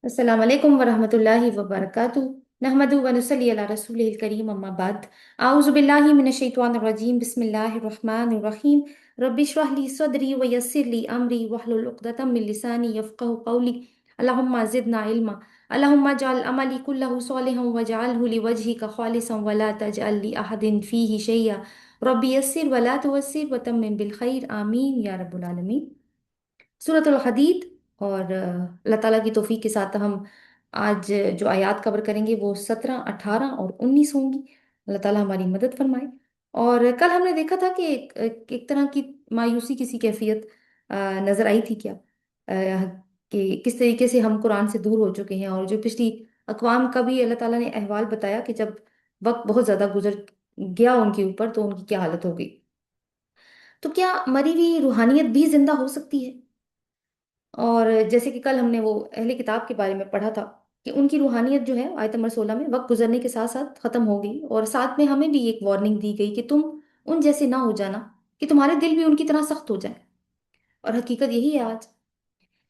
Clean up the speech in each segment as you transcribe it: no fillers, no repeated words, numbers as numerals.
अस्सलाम वालेकुम वरहमतुल्लाहि वबरकातुहू नहमदु व नुसल्ली अला रसूलिल करीम अम्मा बाद आऊज़ु बिल्लाहि मिनश शैतानिर रजीम बिस्मिल्लाहिर रहमानिर रहीम रब्बि इश्रह ली सदरी व यस्सिर ली अमरी वहलुल उक़दतम मिन लिसानी यफ़क़हू क़ौली अल्लाहुम्मा ज़िदना इल्मा अल्लाहुम्मा जअल अमली कुल्लहु सालिहन वजअलहु लिवजहिका ख़ालिसन व ला तजअल लि अहदिन फ़ीहि शैय्या रब्बि यस्सिर व ला तुअस्सिर व तम्मिम बिल खैर आमीन या रब्बुल आलमीन। सूरतुल हदीद। और अल्लाह ताला की तौफीक के साथ हम आज जो आयत कवर करेंगे वो 17, 18 और 19 होंगी। अल्लाह ताला हमारी मदद फरमाए। और कल हमने देखा था कि एक तरह की मायूसी किसी कैफियत नजर आई थी क्या, कि किस तरीके से हम कुरान से दूर हो चुके हैं। और जो पिछली अकवाम का भी अल्लाह ताला ने अहवाल बताया कि जब वक्त बहुत ज्यादा गुजर गया उनके ऊपर तो उनकी क्या हालत हो गई। तो क्या मरी हुई रूहानियत भी जिंदा हो सकती है? और जैसे कि कल हमने वो अहले किताब के बारे में पढ़ा था कि उनकी रूहानियत जो है आयत नंबर 16 में वक्त गुजरने के साथ साथ खत्म हो गई, और साथ में हमें भी एक वार्निंग दी गई कि तुम उन जैसे ना हो जाना, कि तुम्हारे दिल भी उनकी तरह सख्त हो जाए। और हकीकत यही है आज।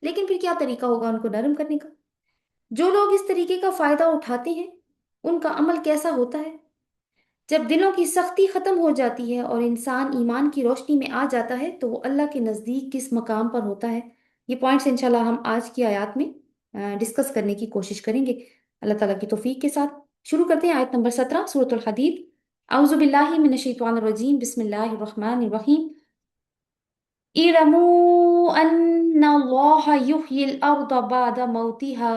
लेकिन फिर क्या तरीका होगा उनको नरम करने का? जो लोग इस तरीके का फायदा उठाते हैं उनका अमल कैसा होता है? जब दिलों की सख्ती खत्म हो जाती है और इंसान ईमान की रोशनी में आ जाता है तो वो अल्लाह के नज़दीक किस मकाम पर होता है? ये पॉइंट्स इंशाल्लाह हम आज की आयत में डिस्कस करने की कोशिश करेंगे अल्लाह ताला की तौफीक के साथ। शुरू करते हैं आयत नंबर 17 सूरतुल हदीद। औज़ु बिल्लाहि मिनश शैतानिर रजीम बिस्मिल्लाहिर रहमानिर रहीम। इरमू अन्नल्लाह युह्यिल अर्द बअद मौतिहा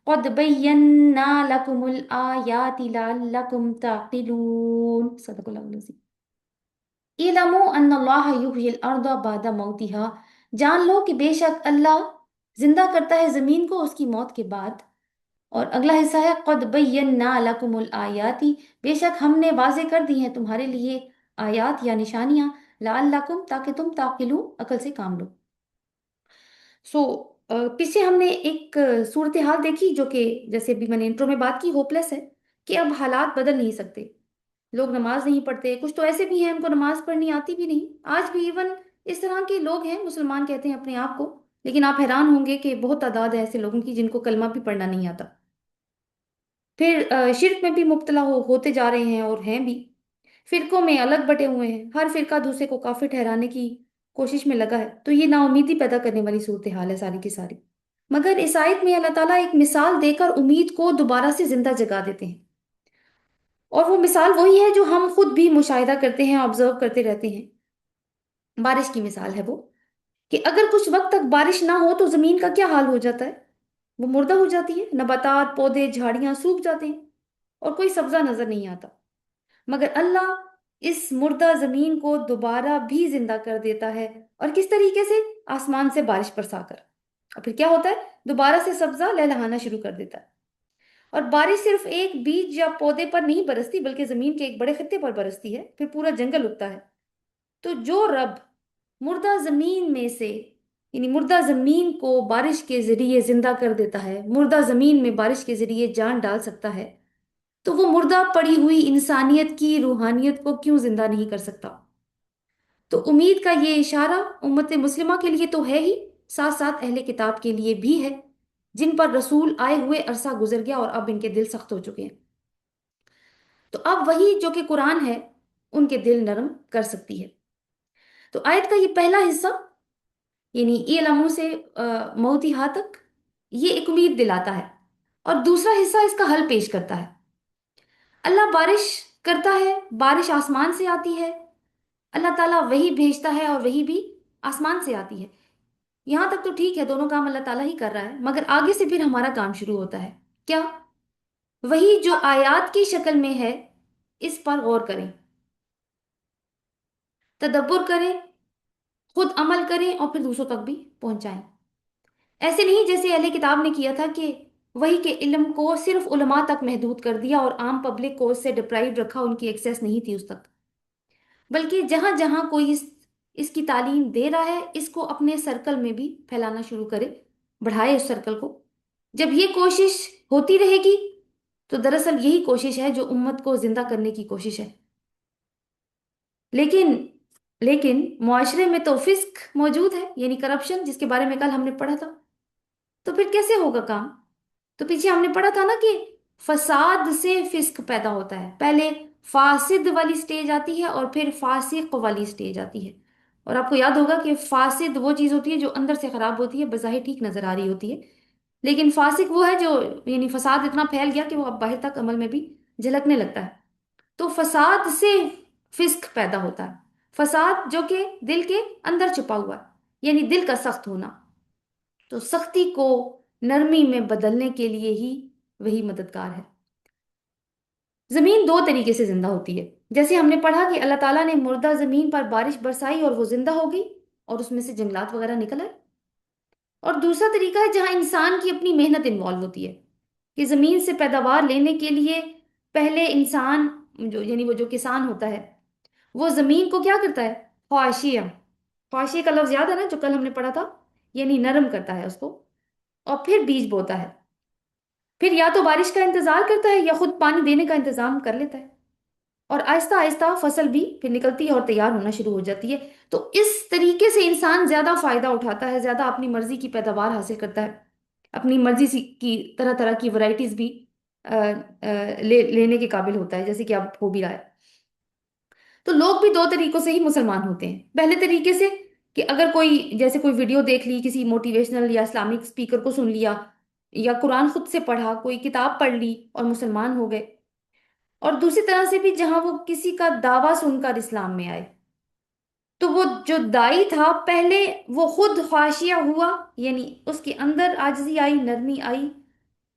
क़द बय्यन्ना लकुमुल आयाति लअल्लकुम ताक़िलून। सदक़ल्लाहुल अज़ीम। इलमु अन्नल्लाह युह्यिल अर्द बअद मौतिहा, जान लो कि बेशक अल्लाह जिंदा करता है जमीन को उसकी मौत के बाद। और अगला हिस्सा है क़द बय्यन्ना लकुमुल आयाति, बेशक हमने वाज़े कर दी हैं तुम्हारे लिए आयात या निशानियां, लअल्लकुम ताकि तुम ताक़िलू अकल से काम लो। सो पीछे हमने एक सूरत हाल देखी जो कि जैसे अभी मैंने इंट्रो में बात की होपलेस है, कि अब हालात बदल नहीं सकते। लोग नमाज नहीं पढ़ते, कुछ तो ऐसे भी हैं उनको नमाज पढ़नी आती भी नहीं। आज भी इवन इस तरह के लोग हैं, मुसलमान कहते हैं अपने आप को, लेकिन आप हैरान होंगे कि बहुत तादाद है ऐसे लोगों की जिनको कलमा भी पढ़ना नहीं आता। फिर शिर्क में भी मुब्तला होते जा रहे हैं और हैं भी। फिरकों में अलग बटे हुए हैं, हर फिरका दूसरे को काफिर ठहराने की कोशिश में लगा है। तो ये नाउमीदी पैदा करने वाली सूरत हाल है सारी की सारी। मगर इस आयत में अल्लाह ताला एक मिसाल देकर उम्मीद को दोबारा से जिंदा जगा देते हैं। और वो मिसाल वही है जो हम खुद भी मुशाहिदा करते हैं, ऑब्जर्व करते रहते हैं। बारिश की मिसाल है वो, कि अगर कुछ वक्त तक बारिश ना हो तो जमीन का क्या हाल हो जाता है? वो मुर्दा हो जाती है, नबातात पौधे झाड़ियां सूख जाते हैं और कोई सब्जा नजर नहीं आता। मगर अल्लाह इस मुर्दा जमीन को दोबारा भी जिंदा कर देता है। और किस तरीके से? आसमान से बारिश बरसाकर। और फिर क्या होता है? दोबारा से सब्जा लहलहाना शुरू कर देता है। और बारिश सिर्फ एक बीज या पौधे पर नहीं बरसती बल्कि जमीन के एक बड़े खित्ते पर बरसती है, फिर पूरा जंगल उगता है। तो जो रब मुर्दा जमीन में से, यानी मुर्दा जमीन को बारिश के जरिए जिंदा कर देता है, मुर्दा जमीन में बारिश के जरिए जान डाल सकता है, तो वो मुर्दा पड़ी हुई इंसानियत की रूहानियत को क्यों जिंदा नहीं कर सकता? तो उम्मीद का ये इशारा उम्मत मुस्लिमा के लिए तो है ही, साथ साथ अहले किताब के लिए भी है, जिन पर रसूल आए हुए अरसा गुजर गया और अब इनके दिल सख्त हो चुके हैं। तो अब वही जो कि कुरान है उनके दिल नरम कर सकती है। तो आयत का ये पहला हिस्सा, यानी इलमू से मौती हा तक, ये एक उम्मीद दिलाता है। और दूसरा हिस्सा इसका हल पेश करता है। अल्लाह बारिश करता है, बारिश आसमान से आती है। अल्लाह ताला वही भेजता है और वही भी आसमान से आती है। यहां तक तो ठीक है, दोनों काम अल्लाह ताला ही कर रहा है। मगर आगे से फिर हमारा काम शुरू होता है। क्या? वही जो आयात की शक्ल में है, इस पर गौर करें, तदब्बुर करें, खुद अमल करें और फिर दूसरों तक भी पहुंचाएं। ऐसे नहीं जैसे अहले किताब ने किया था कि वही के इल्म को सिर्फ उलमा तक महदूद कर दिया और आम पब्लिक को उससे डिप्राइव रखा, उनकी एक्सेस नहीं थी उस तक। बल्कि जहां जहां कोई इसकी तालीम दे रहा है, इसको अपने सर्कल में भी फैलाना शुरू करे, बढ़ाए उस सर्कल को। जब ये कोशिश होती रहेगी तो दरअसल यही कोशिश है जो उम्मत को जिंदा करने की कोशिश है। लेकिन लेकिन मुआशरे में तो फिस्क मौजूद है, यानी करप्शन, जिसके बारे में कल हमने पढ़ा था। तो फिर कैसे होगा काम? तो पीछे हमने पढ़ा था ना कि फसाद से फिस्क पैदा होता है। पहले फासिद वाली स्टेज आती है और फिर फासिक वाली स्टेज आती है। और आपको याद होगा कि फासिद वो चीज होती है जो अंदर से खराब होती है, बज़ाहिर ठीक नजर आ रही होती है, लेकिन फासिक वो है जो, यानी फसाद इतना फैल गया कि वो अब बाहर तक अमल में भी झलकने लगता है। तो फसाद से फिस्क पैदा होता है। फसाद जो कि दिल के अंदर छुपा हुआ है, यानी दिल का सख्त होना। तो सख्ती को नरमी में बदलने के लिए ही वही मददगार है। जमीन दो तरीके से जिंदा होती है। जैसे हमने पढ़ा कि अल्लाह ताला ने मुर्दा जमीन पर बारिश बरसाई और वो जिंदा हो गई, और उसमें से जंगलात वगैरह निकल आए। और दूसरा तरीका है जहां इंसान की अपनी मेहनत इन्वॉल्व होती है, कि जमीन से पैदावार लेने के लिए पहले इंसान, जो यानी वो जो किसान होता है, वो जमीन को क्या करता है, ख्वाशिया, ख्वाशिया का लफ्ज याद है ना जो कल हमने पढ़ा था, यानी नरम करता है उसको, और फिर बीज बोता है। फिर या तो बारिश का इंतजार करता है या खुद पानी देने का इंतजाम कर लेता है, और आहिस्ता आहिस्ता फसल भी फिर निकलती है और तैयार होना शुरू हो जाती है। तो इस तरीके से इंसान ज्यादा फायदा उठाता है, ज्यादा अपनी मर्जी की पैदावार हासिल करता है, अपनी मर्जी की तरह तरह की वैरायटीज भी लेने के काबिल होता है, जैसे कि अब हो भी रहा है। तो लोग भी दो तरीकों से ही मुसलमान होते हैं। पहले तरीके से कि अगर कोई, जैसे कोई वीडियो देख ली किसी मोटिवेशनल या इस्लामिक स्पीकर को सुन लिया, या कुरान खुद से पढ़ा, कोई किताब पढ़ ली और मुसलमान हो गए। और दूसरी तरह से भी जहां वो किसी का दावा सुनकर इस्लाम में आए। तो वो जो दाई था पहले, वो खुद ख्वाशिया हुआ, यानी उसके अंदर आजिज़ी आई, नरमी आई,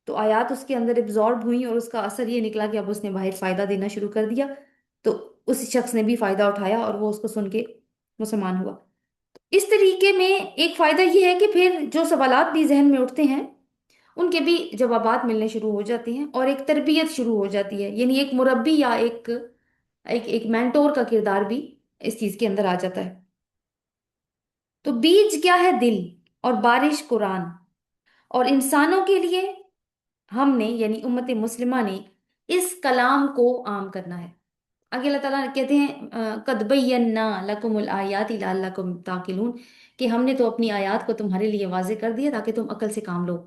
तो आयात उसके अंदर एब्जॉर्ब हुई और उसका असर ये निकला कि अब उसने बाहर फायदा देना शुरू कर दिया। तो उस शख्स ने भी फायदा उठाया और वो उसको सुन के मुसलमान हुआ। इस तरीके में एक फायदा ये है कि फिर जो सवालात भी जहन में उठते हैं उनके भी जवाबात मिलने शुरू हो जाते हैं, और एक तरबियत शुरू हो जाती है, यानी एक मुरब्बी या एक एक एक मेंटोर का किरदार भी इस चीज के अंदर आ जाता है। तो बीज क्या है, दिल, और बारिश कुरान। और इंसानों के लिए हमने, यानी उम्मत मुस्लिमा ने, इस कलाम को आम करना है। आगे अल्लाह ताला कहते हैं कद बय्यन्ना लकुमुल आयाति लअल्लकुम ताकिलून, कि हमने तो अपनी आयात को तुम्हारे लिए वाज़ेह कर दिया ताकि तुम अकल से काम लो।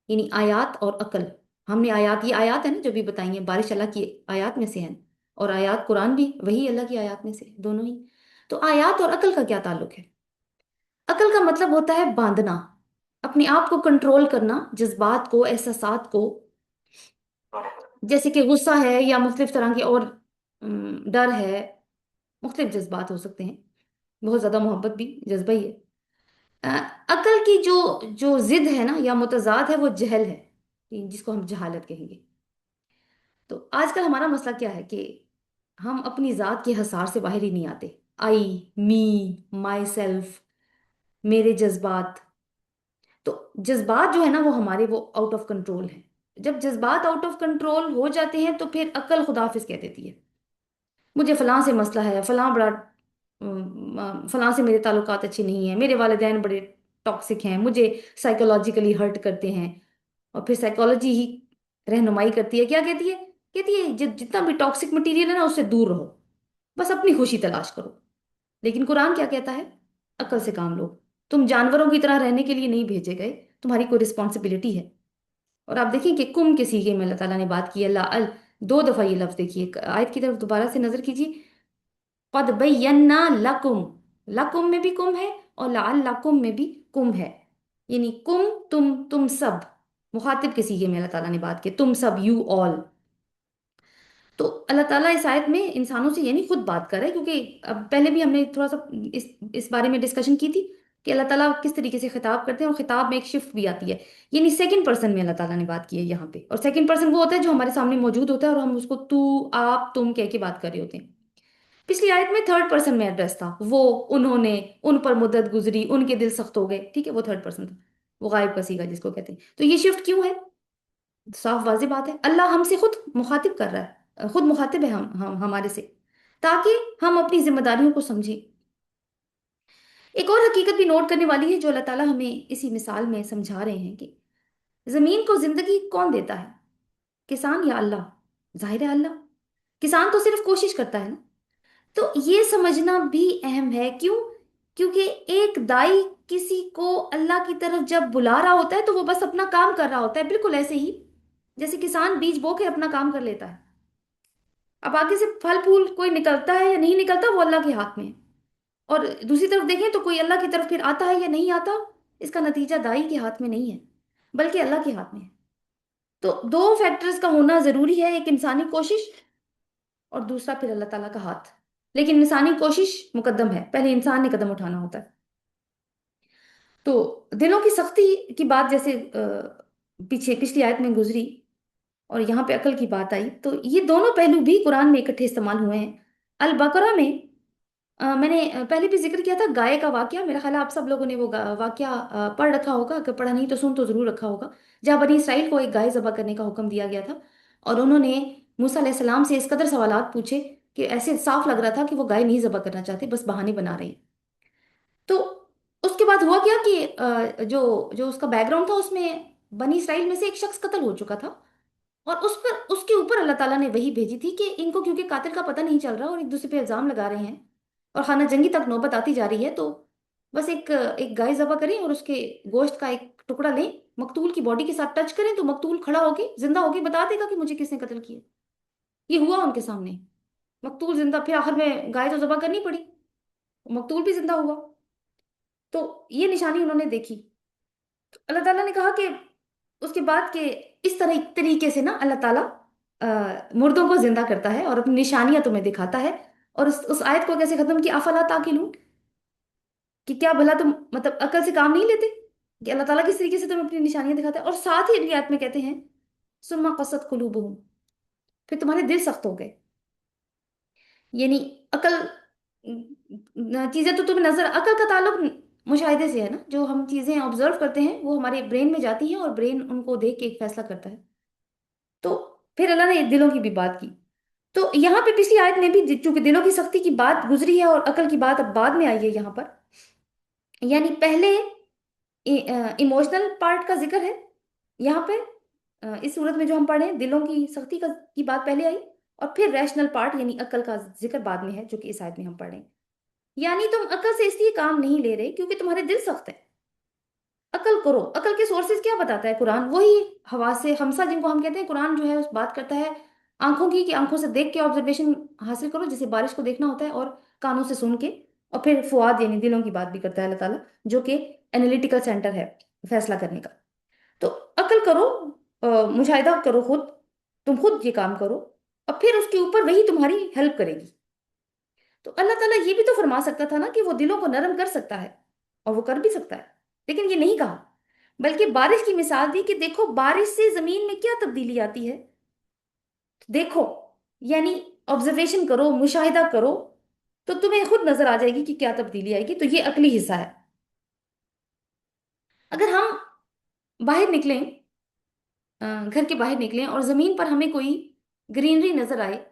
यानी आयात और अकल, हमने आयात, ये आयात है ना जो भी बताई है, बारिश अल्लाह की आयात में से है, और आयात कुरान भी वही अल्लाह की आयात में से है, दोनों ही। तो आयात और अकल का क्या ताल्लुक है? अकल का मतलब होता है बांधना, अपने आप को कंट्रोल करना, जज्बात को, एहसासात को। जैसे कि गुस्सा है या मुख्तलिफ तरह के और डर है, मुख्तलिफ जज्बात हो सकते हैं, बहुत ज्यादा मोहब्बत भी जज्बा ही है। अ, अकल की जो जो जिद है ना या मुतजाद है, वो जहल है, जिसको हम जहालत कहेंगे। तो आजकल हमारा मसला क्या है कि हम अपनी जात के हसार से बाहर ही नहीं आते। आई, मी, माई सेल्फ, मेरे जज्बात। तो जज्बात जो है ना वो हमारे, वो आउट ऑफ कंट्रोल है। जब जज्बात आउट ऑफ कंट्रोल हो जाते हैं तो फिर अकल खुदाफिज कह देती है। मुझे फलां से मसला है, फलां बड़ा फलां से मेरे ताल्लुकात अच्छे नहीं है, मेरे वालिदैन बड़े टॉक्सिक हैं, मुझे साइकोलॉजिकली हर्ट करते हैं। और फिर साइकोलॉजी ही रहनुमाई करती है, क्या कहती है? कहती है जितना भी टॉक्सिक मटेरियल है ना उससे दूर रहो, बस अपनी खुशी तलाश करो। लेकिन कुरान क्या कहता है? अकल से काम लो। तुम जानवरों की तरह रहने के लिए नहीं भेजे गए, तुम्हारी कोई रिस्पॉन्सिबिलिटी है। और आप देखिए कि कुम के सीगे में अल्लाह ताला ने बात की है, ला अल, दो दफा ये लफ्ज देखिए, आयत की तरफ दोबारा से नजर कीजिए। कद बय्यन्ना लकुम, लकुम में भी कुम है और लअल्लकुम में भी कुम है, यानी कुम, तुम सब, मुखातिब के सीगे में अल्लाह ताला ने बात की, तुम सब, यू ऑल। तो अल्लाह ताला इस आयत में इंसानों से यानी खुद बात कर रहा है, क्योंकि अब पहले भी हमने थोड़ा सा इस बारे में डिस्कशन की थी कि अल्लाह ताला किस तरीके से खिताब करते हैं, और खिताब में एक शिफ्ट भी आती है, यानी सेकंड पर्सन में अल्लाह ताला ने बात की है यहाँ पे। और सेकंड पर्सन वो होता है जो हमारे सामने मौजूद होता है और हम उसको तू, आप, तुम कह के बात कर रहे होते हैं। पिछली आयत में थर्ड पर्सन में एड्रेस था, वो, उन्होंने, उन पर मुद्दत गुजरी, उनके दिल सख्त हो गए, ठीक है, वो थर्ड पर्सन था, वो गायब का सीगा जिसको कहते हैं। तो ये शिफ्ट क्यों है? साफ वाज़ेह बात है, अल्लाह हमसे खुद मुखातिब कर रहा है, खुद मुखातिब है हम हमारे से, ताकि हम अपनी जिम्मेदारियों को समझें। एक और हकीकत भी नोट करने वाली है जो अल्लाह ताला हमें इसी मिसाल में समझा रहे हैं कि जमीन को जिंदगी कौन देता है, किसान या अल्लाह? जाहिर है अल्लाह। किसान तो सिर्फ कोशिश करता है ना। तो ये समझना भी अहम है, क्यों? क्योंकि एक दाई किसी को अल्लाह की तरफ जब बुला रहा होता है तो वो बस अपना काम कर रहा होता है, बिल्कुल ऐसे ही जैसे किसान बीज बो के अपना काम कर लेता है। अब आगे से फल फूल कोई निकलता है या नहीं निकलता वो अल्लाह के हाथ में है। और दूसरी तरफ देखें तो कोई अल्लाह की तरफ फिर आता है या नहीं आता, इसका नतीजा दाई के हाथ में नहीं है, बल्कि अल्लाह के हाथ में है। तो दो फैक्टर्स का होना जरूरी है, एक इंसानी कोशिश और दूसरा फिर अल्लाह ताला का हाथ। लेकिन इंसानी कोशिश मुकद्दम है, पहले इंसान ने कदम उठाना होता है। तो दिलों की सख्ती की बात जैसे पीछे पिछली आयत में गुजरी और यहाँ पे अकल की बात आई, तो ये दोनों पहलू भी कुरान में इकट्ठे इस्तेमाल हुए हैं। अल बकरा में मैंने पहले भी जिक्र किया था गाय का वाकया, मेरा ख्याल है आप सब लोगों ने वो वाकया पढ़ रखा होगा, अगर पढ़ा नहीं तो सुन तो जरूर रखा होगा। जहाँ बनी इसराइल को एक गाय ज़बह करने का हुक्म दिया गया था और उन्होंने मूसा अलैहिस्सलाम से इस कदर सवालात पूछे कि ऐसे साफ लग रहा था कि वो गाय नहीं ज़बह करना चाहते, बस बहाने बना रहे हैं। तो उसके बाद हुआ क्या कि जो जो उसका बैकग्राउंड था उसमें बनी इसराइल में से एक शख्स कत्ल हो चुका था और उस पर उसके ऊपर अल्लाह ताला ने वही भेजी थी कि इनको क्योंकि कातिल का पता नहीं चल रहा और एक दूसरे पे इल्जाम लगा रहे हैं और खाना जंगी तक नौबत आती जा रही है, तो बस एक एक गाय ज़बह करें और उसके गोश्त का एक टुकड़ा लें, मकतूल की बॉडी के साथ टच करें तो मकतूल खड़ा होके जिंदा होके बता देगा कि मुझे किसने कत्ल किया। ये हुआ उनके सामने, मकतूल जिंदा, फिर आखिर में गाय तो ज़बह करनी पड़ी, मकतूल भी जिंदा हुआ। तो ये निशानी उन्होंने देखी। अल्लाह ताला ने कहा कि उसके बाद के इस तरह तरीके से ना अल्लाह ताला मुर्दों को जिंदा करता है और अपनी निशानियां तुम्हें दिखाता है। और उस आयत को कैसे खत्म किया, अफला ताकिलून, कि क्या भला तुम मतलब अकल से काम नहीं लेते, कि अल्लाह ताला किस तरीके से तुम्हें अपनी निशानियां दिखाता है। और साथ ही अगली आयत में कहते हैं सुम्मा क़सत क़ुलूबुहुम, फिर तुम्हारे दिल सख्त हो गए। यानी अकल चीजें तो तुम्हें नजर, अकल का ताल्लुक मुशाहिदे से है ना, जो हम चीजें ऑब्जर्व करते हैं वो हमारे ब्रेन में जाती हैं और ब्रेन उनको देख के एक फैसला करता है। तो फिर अल्लाह ने दिलों की भी बात की। तो यहाँ पे पिछली आयत में भी चूंकि दिलों की सख्ती की बात गुजरी है और अकल की बात अब बाद में आई है यहाँ पर, यानी पहले इमोशनल पार्ट का जिक्र है यहाँ पे। इस सूरत में जो हम पढ़े दिलों की सख्ती की बात पहले आई और फिर रैशनल पार्ट यानी अकल का जिक्र बाद में है, जो कि इस आयत में हम पढ़े। यानी तुम अकल से इसलिए काम नहीं ले रहे क्योंकि तुम्हारे दिल सख्त है। अकल करो, अकल के सोर्सेज क्या बताता है कुरान, वही हवा से हमसा जिनको हम कहते हैं। कुरान जो है उस बात करता है आंखों की, कि आंखों से देख के ऑब्जर्वेशन हासिल करो जैसे बारिश को देखना होता है, और कानों से सुन के, और फिर फुआद यानी दिलों की बात भी करता है अल्लाह ताला, जो कि एनालिटिकल सेंटर है फैसला करने का। तो अकल करो, मुशाहिदा करो खुद, तुम खुद ये काम करो और फिर उसके ऊपर वही तुम्हारी हेल्प करेगी। तो अल्लाह ताला ये भी तो फरमा सकता था ना कि वो दिलों को नरम कर सकता है, और वो कर भी सकता है, लेकिन ये नहीं कहा, बल्कि बारिश की मिसाल दी कि देखो बारिश से जमीन में क्या तब्दीली आती है, देखो, यानी ऑब्जर्वेशन करो, मुशाहिदा करो, तो तुम्हें खुद नजर आ जाएगी कि क्या तब्दीली आएगी। तो ये अकली हिस्सा है। अगर हम बाहर निकलें, घर के बाहर निकलें और जमीन पर हमें कोई ग्रीनरी नजर आए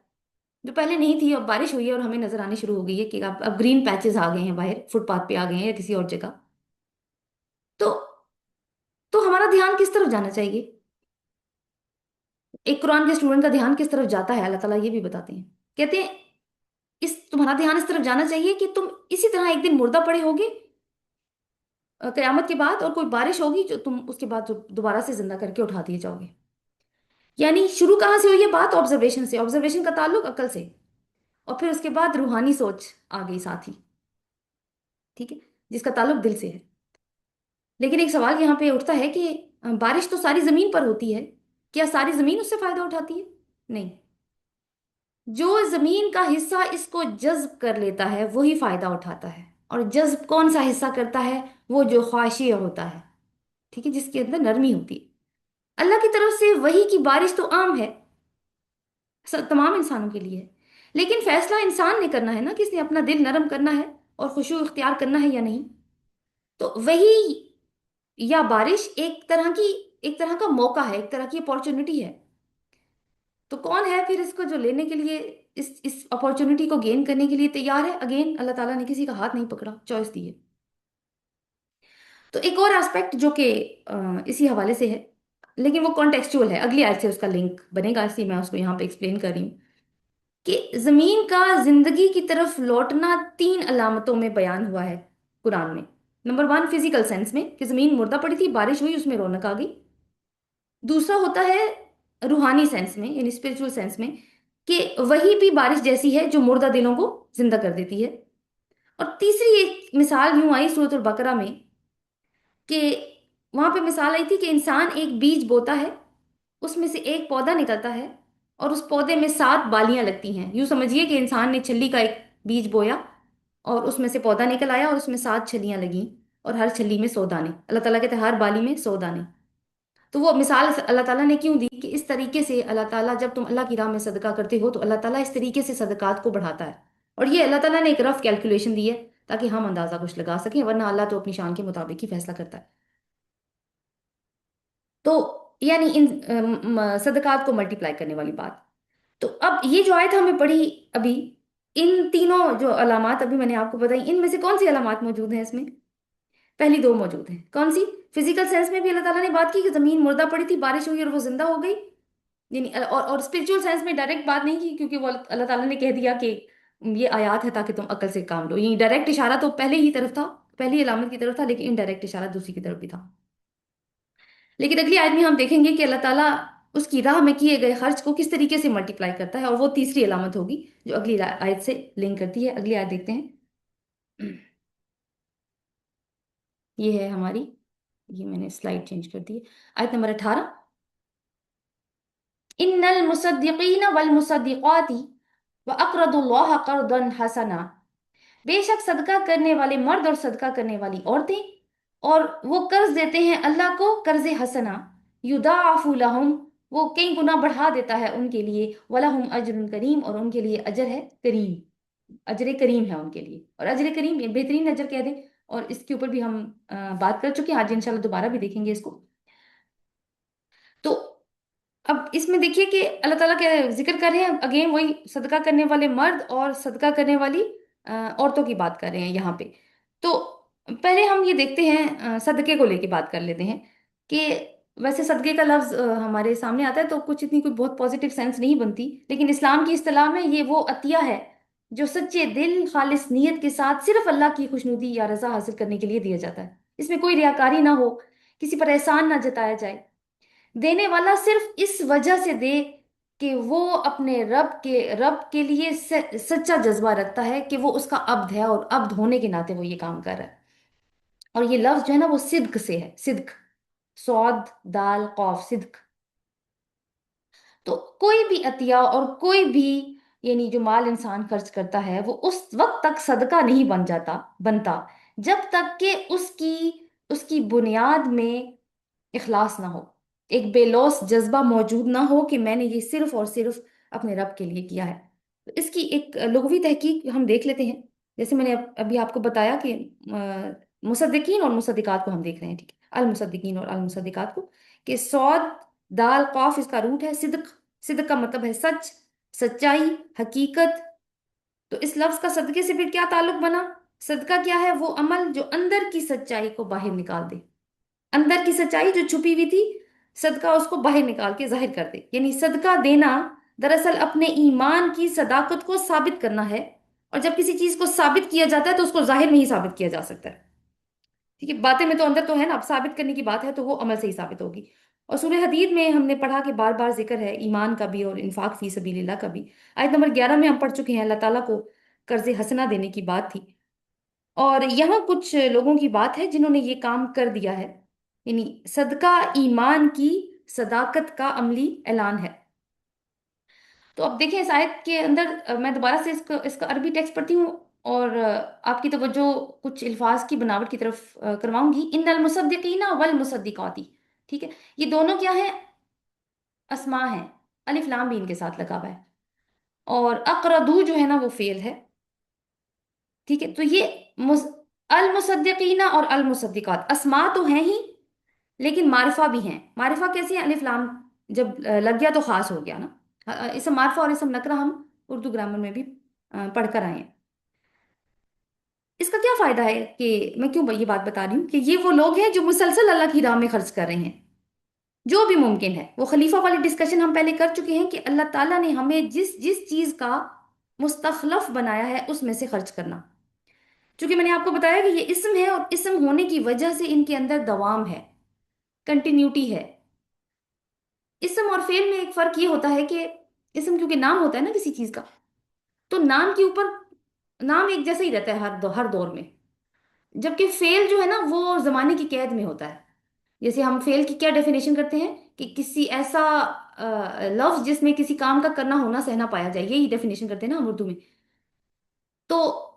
जो पहले नहीं थी, अब बारिश हुई है और हमें नजर आनी शुरू हो गई है कि अब ग्रीन पैचेस आ गए हैं, बाहर फुटपाथ पे आ गए हैं या किसी और जगह, तो हमारा ध्यान किस तरफ जाना चाहिए? एक कुरान के स्टूडेंट का ध्यान किस तरफ जाता है अल्लाह ताला ये भी बताते हैं। कहते हैं इस तुम्हारा ध्यान इस तरफ जाना चाहिए कि तुम इसी तरह एक दिन मुर्दा पड़े होगे कयामत के बाद, और कोई बारिश होगी जो तुम उसके बाद जो दोबारा से जिंदा करके उठा दिए जाओगे। यानी शुरू कहाँ से हुई है बात? ऑब्जर्वेशन से, ऑब्जर्वेशन का ताल्लुक अकल से, और फिर उसके बाद रूहानी सोच आ गई साथ ही, ठीक है, जिसका ताल्लुक दिल से है। लेकिन एक सवाल यहाँ पे उठता है कि बारिश तो सारी जमीन पर होती है, क्या सारी जमीन उससे फायदा उठाती है? नहीं, जो जमीन का हिस्सा इसको जज्ब कर लेता है वही फायदा उठाता है। और जज्ब कौन सा हिस्सा करता है? वो जो ख्वाशी होता है, ठीक है, जिसके अंदर नरमी होती है। अल्लाह की तरफ से वही की बारिश तो आम है, तमाम इंसानों के लिए है, लेकिन फैसला इंसान ने करना है ना कि इसने अपना दिल नरम करना है और खुशू इख्तियार करना है या नहीं। तो वही या बारिश एक तरह का मौका है, एक तरह की अपॉर्चुनिटी है। तो कौन है फिर इसको जो लेने के लिए, इस अपॉर्चुनिटी को गेन करने के लिए तैयार है? अगेन अल्लाह ताला ने किसी का हाथ नहीं पकड़ा, चॉइस दी है। तो एक और एस्पेक्ट जो कि इसी हवाले से है, लेकिन वो कॉन्टेक्चुअल है, अगली आयत से उसका लिंक बनेगा, इसलिए मैं उसको यहाँ पे एक्सप्लेन कर रही हूँ कि जमीन का जिंदगी की तरफ लौटना 3 अलामतों में बयान हुआ है कुरान में। नंबर वन फिजिकल सेंस में कि जमीन मुर्दा पड़ी थी, बारिश हुई, उसमें रौनक आ गई। दूसरा होता है रूहानी सेंस में, यानी स्पिरिचुअल सेंस में, कि वही भी बारिश जैसी है जो मुर्दा दिलों को जिंदा कर देती है। और तीसरी एक मिसाल यूं आई सूरत बकरा में, कि वहां पे मिसाल आई थी कि इंसान एक बीज बोता है, उसमें से एक पौधा निकलता है, और उस पौधे में 7 बालियां लगती हैं। यूं समझिए कि इंसान ने छली का एक बीज बोया, और उसमें से पौधा निकल आया, और उसमें 7 छलियां लगीं, और हर छली में 100 दाने। अल्लाह ताला कहते हैं हर बाली में 100 दाने। तो वो मिसाल अल्लाह ताला ने क्यों दी कि इस तरीके से अल्लाह ताला, जब तुम अल्लाह की राह में सदका करते हो तो अल्लाह ताला इस तरीके से सदकात को बढ़ाता है। और ये अल्लाह ताला ने एक रफ कैलकुलेशन दी है ताकि हम अंदाजा कुछ लगा सकें, वरना अल्लाह तो अपनी शान के मुताबिक ही फैसला करता है। तो यानी इन सदकात को मल्टीप्लाई करने वाली बात। तो अब ये जो आयत हमें पढ़ी अभी, इन तीनों जो अलामात अभी मैंने आपको बताई, इनमें से कौन सी अलामात मौजूद हैं इसमें? पहली दो मौजूद हैं। कौन सी? फिजिकल सेंस में भी अल्लाह ताला ने बात की कि जमीन मुर्दा पड़ी थी, बारिश हुई और वो जिंदा हो गई। यानी और स्पिरिचुअल सेंस में डायरेक्ट बात नहीं की, क्योंकि वो अल्लाह ताला ने कह दिया कि ये आयात है ताकि तुम अकल से काम लो। ये डायरेक्ट इशारा तो पहले ही तरफ था, पहली अलामत की तरफ था, लेकिन इनडायरेक्ट इशारा दूसरी की तरफ भी था। लेकिन अगली आयत में हम देखेंगे कि अल्लाह ताला उसकी राह में किए गए खर्च को किस तरीके से मल्टीप्लाई करता है, और वो तीसरी अलामत होगी जो अगली आयत से लिंक करती है। अगली आयत देखते हैं। ये है हमारी, ये मैंने स्लाइड चेंज कर दी है। आयत नंबर 18, इन्नल मुसद्दिकीन वल मुसद्दिकाती व अक़रदुल्लाह क़र्दन हसना। बेशक सदका करने वाले मर्द और सदका करने वाली औरतें, और वो कर्ज देते हैं अल्लाह को कर्ज हसना, युदाअफु लहुम, वो कई गुना बढ़ा देता है उनके लिए, वलहुम अजरुन करीम, और उनके लिए अजर है करीम, अजर करीम है उनके लिए। और अजर करीम बेहतरीन अजर कह दें, और इसके ऊपर भी हम बात कर चुके हैं, आज इंशाल्लाह दोबारा भी देखेंगे इसको। तो अब इसमें देखिए कि अल्लाह ताला के जिक्र कर रहे हैं, अगेन वही सदका करने वाले मर्द और सदका करने वाली औरतों की बात कर रहे हैं यहाँ पे। तो पहले हम ये देखते हैं, सदके को लेके बात कर लेते हैं कि वैसे सदके का लफ्ज हमारे सामने आता है तो कुछ इतनी कोई बहुत पॉजिटिव सेंस नहीं बनती, लेकिन इस्लाम की इस्तिलाह में ये वो अतिया है जो सच्चे दिल खालिस नीयत के साथ सिर्फ अल्लाह की खुशनुदी या रजा हासिल करने के लिए दिया जाता है। इसमें कोई रियाकारी ना हो, किसी पर एहसान ना जताया जाए। देने वाला सिर्फ इस वजह से दे कि वो अपने रब के लिए सच्चा जज्बा रखता है कि वो उसका अब्द है, और अब्द होने के नाते वो ये काम कर रहा है। और ये लफ्ज जो है ना वो सिद्क से है, सिद्क, सौद दाल कौफ, सिद्क। तो कोई भी अतिया और कोई भी, यानी जो माल इंसान खर्च करता है, वो उस वक्त तक सदका नहीं बनता जब तक कि उसकी उसकी बुनियाद में इखलास ना हो, एक बेलौस जज्बा मौजूद ना हो कि मैंने ये सिर्फ और सिर्फ अपने रब के लिए किया है। तो इसकी एक लुग़वी तहकीक हम देख लेते हैं। जैसे मैंने अभी आपको बताया कि मुसद्दिकीन और मुसद्दिकात को हम देख रहे हैं, ठीक है, अल मुसद्दिकीन और अल मुसद्दिकात को, कि सौद दाल कौफ इसका रूट है सिद्क। सिद्क का मतलब है सच, सच्चाई, हकीकत। तो इस लफ्ज का सदके से फिर क्या ताल्लुक बना? सदका क्या है? वो अमल जो अंदर की सच्चाई को बाहर निकाल दे, अंदर की सच्चाई जो छुपी हुई थी, सदका उसको बाहर निकाल के जाहिर कर दे। यानी सदका देना दरअसल अपने ईमान की सदाकत को साबित करना है। और जब किसी चीज को साबित किया जाता है तो उसको जाहिर में ही साबित किया जा सकता है। ठीक है, बातें में तो अंदर तो है ना, अब साबित करने की बात है तो वो अमल से ही साबित होगी। और सूरह हदीद में हमने पढ़ा कि बार बार जिक्र है ईमान का भी और इन्फाक फी सबीलिल्लाह का भी। आयत नंबर 11 में हम पढ़ चुके हैं, अल्लाह ताला को कर्ज हसना देने की बात थी। और यहाँ कुछ लोगों की बात है जिन्होंने ये काम कर दिया है। यानी सदका ईमान की सदाकत का अमली ऐलान है। तो अब देखें इस आयत के अंदर, मैं दोबारा से इसका अरबी टेक्स्ट पढ़ती हूँ, और आपकी तवज्जो कुछ अल्फाज की बनावट की तरफ करवाऊंगी। इन्नल मुसद्दिकीना वल मुसद्दिकाती, ठीक है, ये दोनों क्या है? अस्मा है, अलिफ लाम भी इनके साथ लगा हुआ है। और अकरदू जो है ना वो फेल है, ठीक है। तो ये मुस, अल मुसद्दिकीना और अल मुसद्दिकात अस्मा तो हैं ही, लेकिन मारिफा भी हैं। मारिफा कैसे है? अलिफ लाम जब लग गया तो खास हो गया ना। इसम मारिफा और इसम नकरा हम उर्दू ग्रामर में भी पढ़कर आए हैं। इसका क्या फायदा है कि मैं क्यों ये बात बता रही हूँ कि ये वो लोग हैं जो मुसलसल अल्लाह की राह में खर्च कर रहे हैं जो भी मुमकिन है। वो खलीफा वाली डिस्कशन हम पहले कर चुके हैं कि अल्लाह ताला ने हमें जिस जिस चीज का मुस्तखलफ बनाया है उसमें से खर्च करना। चूंकि मैंने आपको बताया कि ये इसम है और इसम होने की वजह से इनके अंदर दवाम है, कंटिन्यूटी है। इसम और फेल में एक फर्क ये होता है कि इसम क्योंकि नाम होता है ना किसी चीज का, तो नाम के ऊपर नाम एक जैसा ही रहता है हर दौर में। जबकि फेल जो है ना वो जमाने की कैद में होता है। जैसे हम फेल की क्या डेफिनेशन करते हैं कि किसी ऐसा लफ्ज जिसमें किसी काम का करना होना सहना पाया जाए, यही डेफिनेशन करते हैं ना हम उर्दू में। तो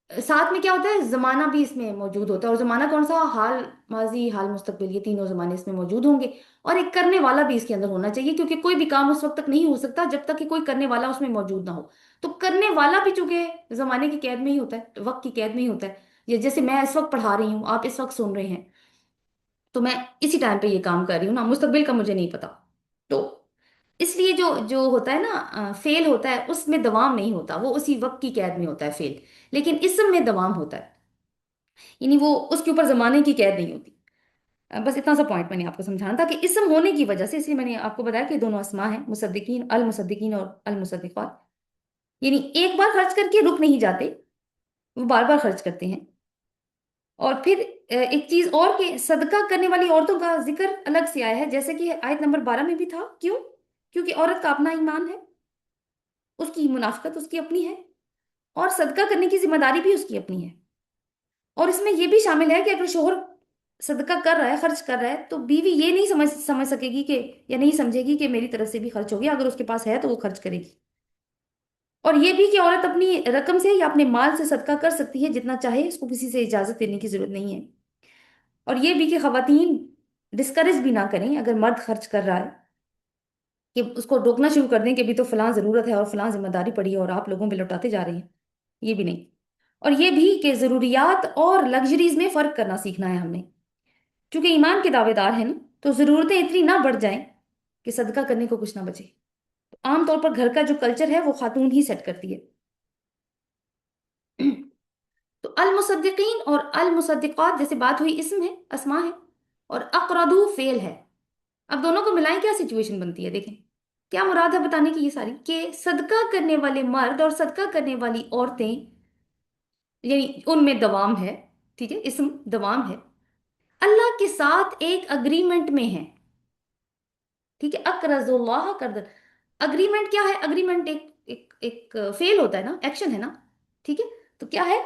साथ में क्या होता है, जमाना भी इसमें मौजूद होता है। और जमाना कौन सा, हाल, माजी, हाल, मुस्तकबिल, ये तीनों जमाने इसमें मौजूद होंगे। और एक करने वाला भी इसके अंदर होना चाहिए, क्योंकि कोई भी काम उस वक्त तक नहीं हो सकता जब तक कि कोई करने वाला उसमें मौजूद ना हो। तो करने वाला भी चूंकि जमाने की कैद में ही होता है, वक्त की कैद में ही होता है। ये जैसे मैं इस वक्त पढ़ा रही हूँ, आप इस वक्त सुन रहे हैं, तो मैं इसी टाइम पे ये काम कर रही हूँ ना, मुस्तकबिल का मुझे नहीं पता। तो इसलिए जो जो होता है ना फेल होता है, उसमें दवाम नहीं होता, वो उसी वक्त की कैद में होता है फेल। लेकिन इसम में दवाम होता है, यानी वो उसके ऊपर जमाने की कैद नहीं होती। बस इतना सा पॉइंट मैंने आपको समझाना था कि इसम होने की वजह से, इसलिए मैंने आपको बताया कि दोनों अस्मा हैं, मुसद्दिकीन, अल मुसद्दिकीन और अल मुसद्दिक़ात। यानी एक बार खर्च करके रुक नहीं जाते, वो बार बार खर्च करते हैं। और फिर एक चीज और, कि सदका करने वाली औरतों का जिक्र अलग से आया है, जैसे कि आयत नंबर 12 में भी था। क्यों? क्योंकि औरत का अपना ईमान है, उसकी मुनाफिकत उसकी अपनी है, और सदका करने की जिम्मेदारी भी उसकी अपनी है। और इसमें यह भी शामिल है कि अगर शोहर सदका कर रहा है, खर्च कर रहा है, तो बीवी ये नहीं समझ समझ सकेगी कि, या नहीं समझेगी कि मेरी तरफ से भी खर्च हो गया। अगर उसके पास है तो वो खर्च करेगी। और ये भी कि औरत अपनी रकम से या अपने माल से सदका कर सकती है जितना चाहे, उसको किसी से इजाजत लेने की जरूरत नहीं है। और ये भी कि खवातीन डिस्करेज भी ना करें अगर मर्द खर्च कर रहा है, कि उसको रोकना शुरू कर दें कि भी तो फलां जरूरत है और फलां जिम्मेदारी पड़ी है और आप लोगों पे लौटाते जा रही हैं। ये भी नहीं। और ये भी कि जरूरियात और लग्जरीज में फर्क करना सीखना है हमने। क्योंकि ईमान के दावेदार हैं ना, तो जरूरतें इतनी ना बढ़ जाएं कि सदका करने को कुछ ना बचे। तो आमतौर पर घर का जो कल्चर है वो खातून ही सेट करती है। तो अल मुसद्दिकीन और अल मुसद्दिकात जैसे बात हुई, इसम है, अस्मा है, और अकरदू फेल है। अब दोनों को मिलाएं, क्या सिचुएशन बनती है, देखें क्या मुराद है बताने की। ये सारी कि सदका करने वाले मर्द और सदका करने वाली औरतें, यानी उनमें दवाम है, ठीक है, इसम दवाम है, अल्लाह के साथ एक अग्रीमेंट में है। ठीक है, अकरजुल्लाह करदन। अग्रीमेंट क्या है? अग्रीमेंट एक फेल होता है ना, एक्शन है ना। ठीक है, तो क्या है?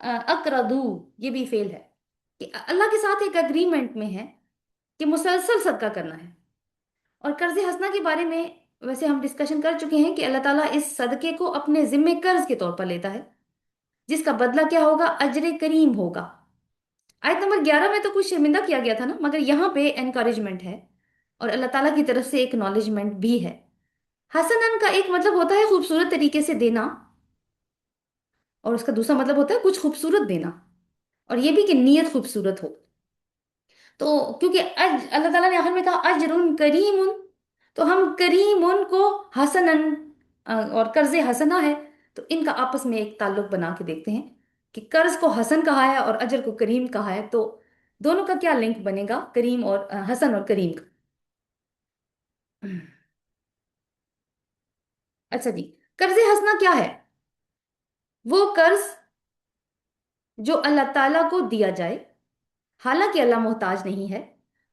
अकरदू, ये भी फेल है, कि अल्लाह के साथ एक अग्रीमेंट में है कि मुसलसल सदका करना है। और कर्ज हसना के बारे में वैसे हम डिस्कशन कर चुके हैं कि अल्लाह ताला इस सदके को अपने जिम्मे कर्ज के तौर पर लेता है, जिसका बदला क्या होगा? अजर करीम होगा। आयत नंबर 11 में तो कुछ शर्मिंदा किया गया था ना, मगर यहाँ पे एनकरेजमेंट है और अल्लाह ताला की तरफ से एक्नॉलेजमेंट भी है। हसनन का एक मतलब होता है खूबसूरत तरीके से देना, और उसका दूसरा मतलब होता है कुछ खूबसूरत देना, और ये भी कि नीयत खूबसूरत हो। तो क्योंकि अल्लाह ताला ने आखिर में कहा अजरुन करीमुन, तो हम करीमुन को हसनन और कर्ज हसना है, तो इनका आपस में एक ताल्लुक बना के देखते हैं कि कर्ज को हसन कहा है और अजर को करीम कहा है, तो दोनों का क्या लिंक बनेगा, करीम और हसन और करीम का। अच्छा जी, कर्ज हसना क्या है? वो कर्ज जो अल्लाह ताला को दिया जाए, हालांकि अल्लाह मोहताज नहीं है,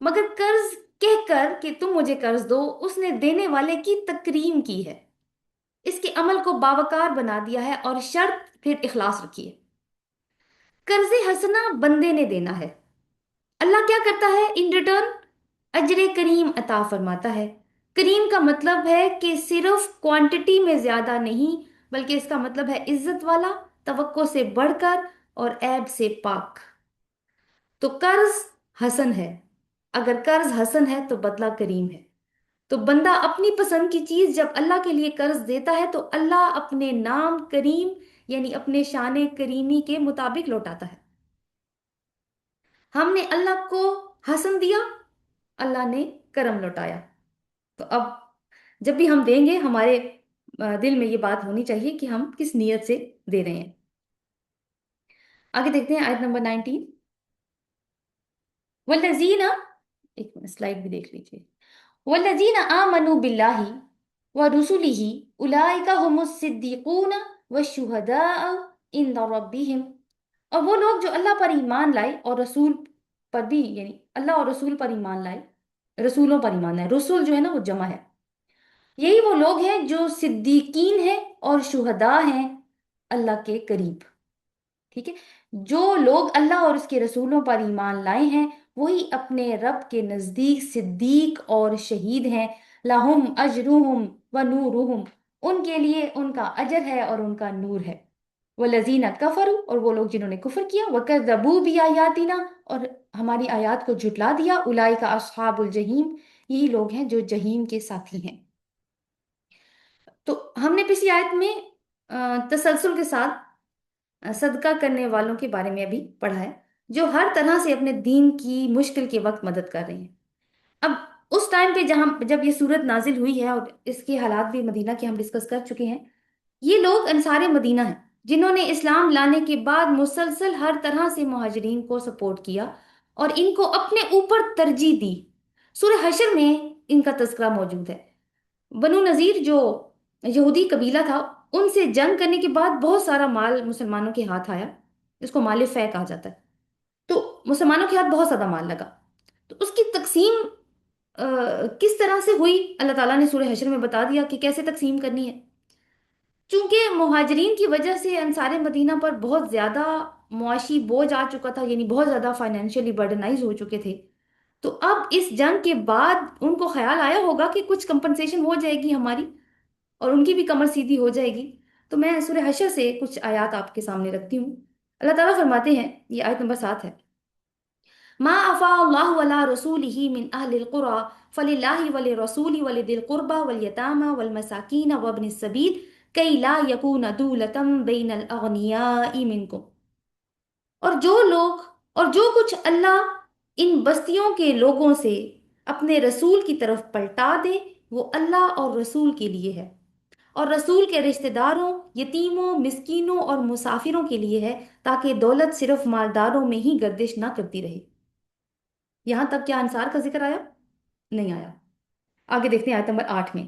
मगर कर्ज कहकर कि तुम मुझे कर्ज दो, उसने देने वाले की तकरीम की है, इसके अमल को बावकार बना दिया है, और शर्त फिर इखलास रखी है। कर्ज हसना बंदे ने देना है, अल्लाह क्या करता है इन रिटर्न? अजर करीम अता फरमाता है। करीम का मतलब है कि सिर्फ क्वांटिटी में ज्यादा नहीं, बल्कि इसका मतलब है इज्जत वाला, तवक्को से बढ़कर और ऐब से पाक। तो कर्ज हसन है, अगर कर्ज हसन है तो बदला करीम है। तो बंदा अपनी पसंद की चीज जब अल्लाह के लिए कर्ज देता है, तो अल्लाह अपने नाम करीम, यानी अपने शान करीमी के मुताबिक लौटाता है। हमने अल्लाह को हसन दिया, अल्लाह ने करम लौटाया। तो अब जब भी हम देंगे, हमारे दिल में ये बात होनी चाहिए कि हम किस नीयत से दे रहे हैं। आगे देखते हैं आयत नंबर 19। वल्लजीना, एक मिनट स्लाइड भी देख लीजिए। वल्लजीना आमनु बिल्लाहि व रुसुलिही उलाइका हुमुस सिद्दीकून व शुहदाअ इंदा रब्बिहिम। और वो लोग जो अल्लाह पर ईमान लाए और रसूल पर भी, यानी अल्लाह और रसूल पर ईमान लाए, रसूलों पर ईमान लाए, रसूल जो है ना वो जमा है, यही वो लोग हैं जो सिद्दीकीन हैं और शुहदा हैं अल्लाह के करीब। ठीक है। जो लोग अल्लाह और उसके रसूलों पर ईमान लाए हैं वही अपने रब के नजदीक सिद्दीक और शहीद हैं। लहुम अजरुहुम व नूरुहुम, उनके लिए उनका अजर है और उनका नूर है। वलजीना कफरू, और वो लोग जिन्होंने कुफर किया, वकज़्ज़बू भी आयातिना, और हमारी आयात को झुटला दिया, उलाइका अस्हाबुल जहीम, यही लोग हैं जो जहीम के साथी हैं। तो हमने पिछली आयत में तसलसल के साथ सदका करने वालों के बारे में अभी पढ़ा है, जो हर तरह से अपने दीन की मुश्किल के वक्त मदद कर रहे हैं। अब उस टाइम पे जहां जब ये सूरत नाजिल हुई है, और इसके हालात भी मदीना के हम डिस्कस कर चुके हैं, ये लोग अंसारे मदीना हैं जिन्होंने इस्लाम लाने के बाद मुसलसल हर तरह से मुहाजिरीन को सपोर्ट किया और इनको अपने ऊपर तरजीह दी। सूरह हशर में इनका तज़किरा मौजूद है। बनु नजीर जो यहूदी कबीला था, उनसे जंग करने के बाद बहुत सारा माल मुसलमानों के हाथ आया, इसको माल फै कहा जाता है। तो मुसलमानों के हाथ बहुत ज्यादा माल लगा, तो उसकी तकसीम किस तरह से हुई, अल्लाह ताला ने सूरह हशर में बता दिया कि कैसे तकसीम करनी है। चूंकि मुहाजिरीन की वजह से अंसारे मदीना पर बहुत ज्यादा मुआशी बोझ आ चुका था, यानी बहुत ज्यादा फाइनेंशियली बर्डनाइज हो चुके थे, तो अब इस जंग के बाद उनको ख्याल आया होगा कि कुछ कंपनसेशन हो जाएगी हमारी, और उनकी भी कमर सीधी हो जाएगी। तो मैं सूरह हशर से कुछ आयत आपके सामने रखती हूँ। अल्लाह ताला फरमाते हैं, ये आयत नंबर 7 है, मा अफा अल्लाहु अला रसूलिही मिन अहलिल कुरा फलिल्लाहि वलि रसूली वलिदिल कुर्बा वल यतामा वल मसाकीन वब्निस सबील कई ला यकून दूलतम बैनल अगनियाई मिनकुम। और जो लोग, और जो कुछ अल्लाह इन बस्तियों के लोगों से अपने रसूल की तरफ पलटा दे, वो अल्लाह और रसूल के लिए है, और रसूल के रिश्तेदारों, यतीमों, मिस्कीनों और मुसाफिरों के लिए है, ताकि दौलत सिर्फ मालदारों में ही गर्दिश ना करती रहे। यहां तक क्या अंसार का जिक्र आया? नहीं आया। आगे देखते हैं आयत नंबर 8 में,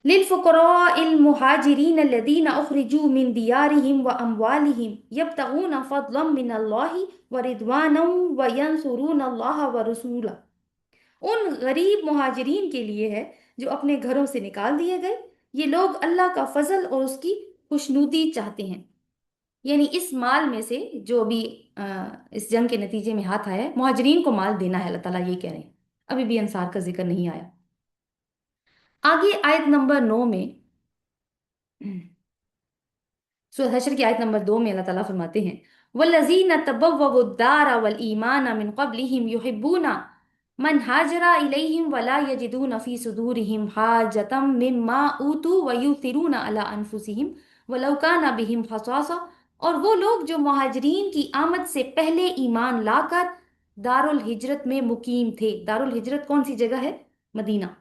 लिलफुकराइल मुहाजिरीन अल्लज़ीना उखरिजू मिन दियारिहिम व अमवालिहिम यब्तगून फضला मिनल्लाहि व रिदवानन व यंसुरून अल्लाह व रसूला। उन गरीब मुहाजिरीन के लिए है जो अपने घरों से निकाल दिए गए, ये लोग अल्लाह का फजल और उसकी खुशनुदी चाहते हैं। यानी इस माल में से जो अभी इस जंग के नतीजे में हाथ आया है, मुहाजिरीन को माल देना है, अल्लाह ताला ये कह रहे हैं। अभी भी अंसार का जिक्र नहीं आया। आगे आयत नंबर 9 में, सूरह हशर की आयत नंबर 2 में अल्लाह ताला फरमाते हैं, वल्लज़ीना तबव्वउद्दार वल ईमान मिन क़ब्लिहिम युहिब्बूना मन हाजरा इलैहिम वला यजिदून फी सुदूरिहिम हाजतम मिम्मा ऊतू व युथिरून अला अनफुसिहिम वलौ काना बिहिम खसासा। और वो लोग जो मुहाजिरीन की आमद से पहले ईमान लाकर दारुल हिजरत में मुकीम थे। दारुल हिजरत कौन सी जगह है? मदीना।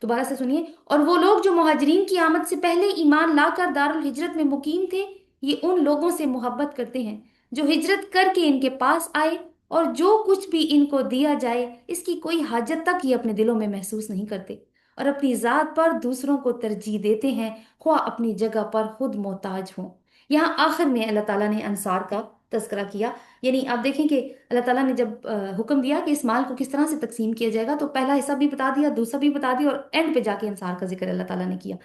दोबारा से सुनिए, और वो लोग जो मुहाजिरीन की आमद से पहले ईमान लाकर दारुल हिजरत में मुकीम थे, ये उन लोगों से मोहब्बत करते हैं जो हिजरत करके इनके पास आए, और जो कुछ भी इनको दिया जाए इसकी कोई हाजत तक ये अपने दिलों में महसूस नहीं करते, और अपनी जात पर दूसरों को तरजीह देते हैं, ख्वाह अपनी जगह पर खुद मोहताज हों। यहाँ आखिर में अल्लाह ताला ने अंसार का तस्करा किया। यानी आप देखें कि अल्लाह ताला ने जब हुक्म दिया कि इस माल को किस तरह से तकसीम किया जाएगा, तो पहला हिस्सा भी बता दिया, दूसरा भी बता दिया, और एंड पे जाके अंसार का जिक्र अल्लाह ताला ने किया।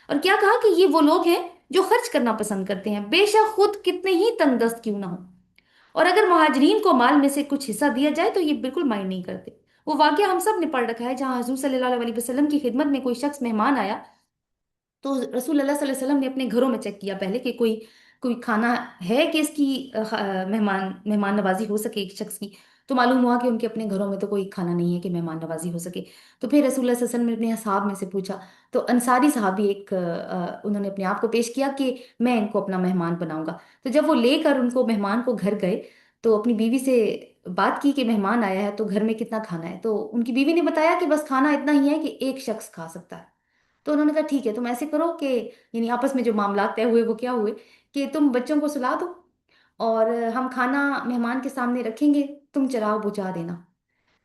और क्या कहा कि ये वो लोग हैं जो खर्च करना पसंद करते हैं, बेशक खुद कितने ही तंगदस्त क्यों ना हो। और अगर मुहाजिरीन को माल में से कुछ हिस्सा दिया जाए तो ये बिल्कुल माइंड नहीं करते। वो वाकया हम सब ने पढ़ रखा है, जहां हजूर सल्लल्लाहु अलैहि वसल्लम की खिदमत में कोई शख्स मेहमान आया, तो रसूल अल्लाह सल्लल्लाहु अलैहि वसल्लम ने अपने घरों में चेक किया पहले कि कोई कोई खाना है कि इसकी मेहमान मेहमान नवाजी हो सके एक शख्स की। तो मालूम हुआ कि उनके अपने घरों में तो कोई खाना नहीं है कि मेहमान नवाजी हो सके। तो फिर रसूल अल्लाह सल्लल्लाहु अलैहि वसल्लम ने अपने असहाब में से पूछा, तो अंसारी साहबी एक उन्होंने अपने आप को पेश किया कि मैं इनको अपना मेहमान बनाऊंगा। तो जब वो लेकर उनको मेहमान को घर गए, तो अपनी बीवी से बात की कि मेहमान आया है तो घर में कितना खाना है। तो उनकी बीवी ने बताया कि बस खाना इतना ही है कि एक शख्स खा सकता है। तो उन्होंने कहा ठीक है, तुम ऐसे करो कि, यानी आपस में जो मामला तय हुए वो क्या हुए, कि तुम बच्चों को सुला दो और हम खाना मेहमान के सामने रखेंगे, तुम चिराग बुझा देना।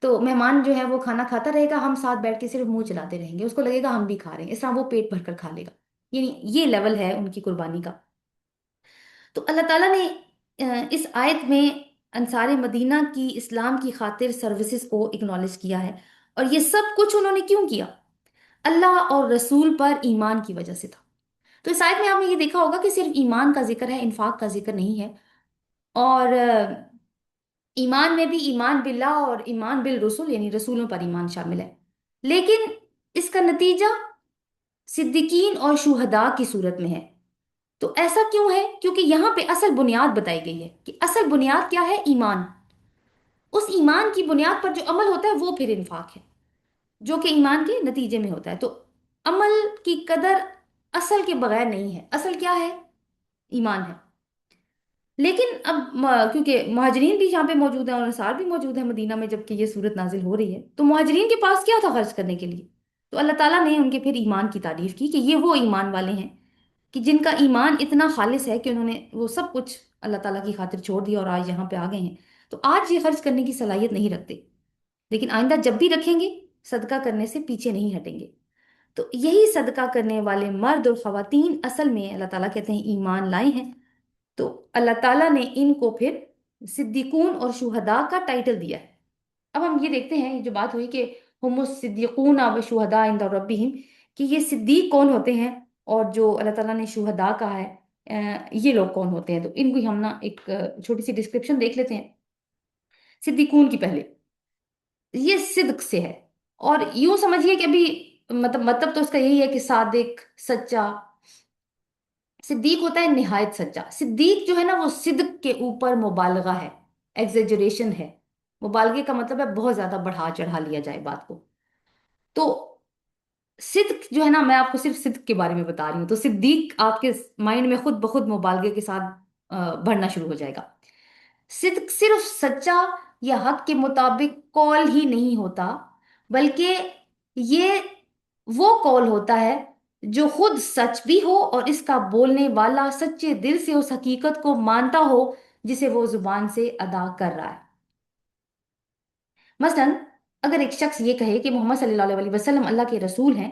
तो मेहमान जो है वो खाना खाता रहेगा, हम साथ बैठ के सिर्फ मुंह चलाते रहेंगे, उसको लगेगा हम भी खा रहे हैं, इस तरह वो पेट भरकर खा लेगा। यानी ये लेवल है उनकी कुर्बानी का। तो अल्लाह ताला ने اس آیت میں انصار مدینہ کی اسلام کی خاطر سروسز کو اکنالج کیا ہے، اور یہ سب کچھ انہوں نے کیوں کیا؟ اللہ اور رسول پر ایمان کی وجہ سے تھا۔ تو اس آیت میں آپ نے یہ دیکھا ہوگا کہ صرف ایمان کا ذکر ہے، انفاق کا ذکر نہیں ہے، اور ایمان میں بھی ایمان باللہ اور ایمان بالرسول یعنی رسولوں پر ایمان شامل ہے، لیکن اس کا نتیجہ صدیقین اور شہداء کی صورت میں ہے۔ تو ایسا کیوں ہے؟ کیونکہ یہاں پہ اصل بنیاد بتائی گئی ہے کہ اصل بنیاد کیا ہے؟ ایمان۔ اس ایمان کی بنیاد پر جو عمل ہوتا ہے وہ پھر انفاق ہے، جو کہ ایمان کے نتیجے میں ہوتا ہے۔ تو عمل کی قدر اصل کے بغیر نہیں ہے، اصل کیا ہے؟ ایمان ہے۔ لیکن اب کیونکہ مہاجرین بھی یہاں پہ موجود ہیں اور انصار بھی موجود ہیں مدینہ میں جبکہ یہ صورت نازل ہو رہی ہے، تو مہاجرین کے پاس کیا تھا خرچ کرنے کے لیے؟ تو اللہ تعالیٰ نے ان کے پھر ایمان کی تعریف کی کہ یہ وہ ایمان والے ہیں کہ جن کا ایمان اتنا خالص ہے کہ انہوں نے وہ سب کچھ اللہ تعالیٰ کی خاطر چھوڑ دیا اور آج یہاں پہ آ گئے ہیں۔ تو آج یہ خرچ کرنے کی صلاحیت نہیں رکھتے، لیکن آئندہ جب بھی رکھیں گے صدقہ کرنے سے پیچھے نہیں ہٹیں گے۔ تو یہی صدقہ کرنے والے مرد اور خواتین اصل میں اللہ تعالیٰ کہتے ہیں ایمان لائے ہیں۔ تو اللہ تعالیٰ نے ان کو پھر صدیقون اور شہداء کا ٹائٹل دیا ہے۔ اب ہم یہ دیکھتے ہیں، یہ جو بات ہوئی کہ ہم الصدیقون و شہداء عند ربہم، کہ یہ صدیق کون ہوتے ہیں اور جو اللہ تعالیٰ نے شہداء کہا ہے یہ لوگ کون ہوتے ہیں، تو ان کو ہم نا ایک چھوٹی سی ڈسکرپشن دیکھ لیتے ہیں صدیقون کی پہلے۔ یہ صدق سے ہے، اور یوں سمجھیے کہ ابھی مطلب تو اس کا یہی ہے کہ صادق، سچا۔ صدیق ہوتا ہے نہایت سچا۔ صدیق جو ہے نا وہ صدق کے اوپر مبالغہ ہے، ایگزیجریشن ہے۔ مبالغے کا مطلب ہے بہت زیادہ بڑھا چڑھا لیا جائے بات کو۔ تو صدق جو ہے نا، میں آپ کو صرف صدق کے بارے میں بتا رہی ہوں، تو صدیق آپ کے مائنڈ میں خود بخود مبالغے کے ساتھ بڑھنا شروع ہو جائے گا۔ صدق صرف سچا یا حق کے مطابق قول ہی نہیں ہوتا، بلکہ یہ وہ قول ہوتا ہے جو خود سچ بھی ہو اور اس کا بولنے والا سچے دل سے اس حقیقت کو مانتا ہو جسے وہ زبان سے ادا کر رہا ہے۔ مثلا اگر ایک شخص یہ کہے کہ محمد صلی اللہ علیہ وسلم اللہ کے رسول ہیں،